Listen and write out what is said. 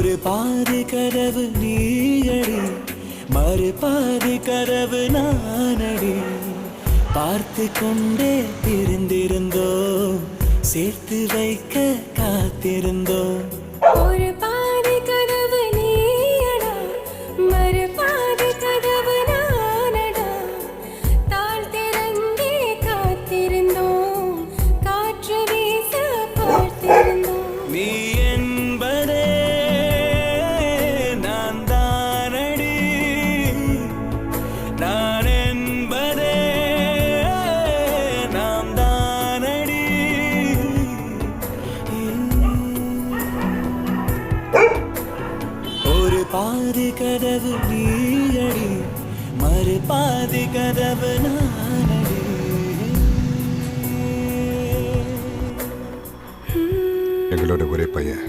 ஒரு பாதி கதவு நீயடி, மறுபாதி கதவு நானடி. பார்த்து கொண்டே திருந்திருந்தோம், சேர்த்து வைக்க காத்திருந்தோம். ஒரு பாதி கதவு நீயடா, மறுபாதி கதவு நானடா. தாழ் திறந்தே காத்திருந்தோம், காற்று வீச பார்த்திருந்தோம். நீ என்பதே நான் தானடி, நான் என்பதே நாம் தானடி. ஒரு பாதி கதவு நீயடி, மறுபாதி கதவு நானடி. எங்களோட ஒரே பையன்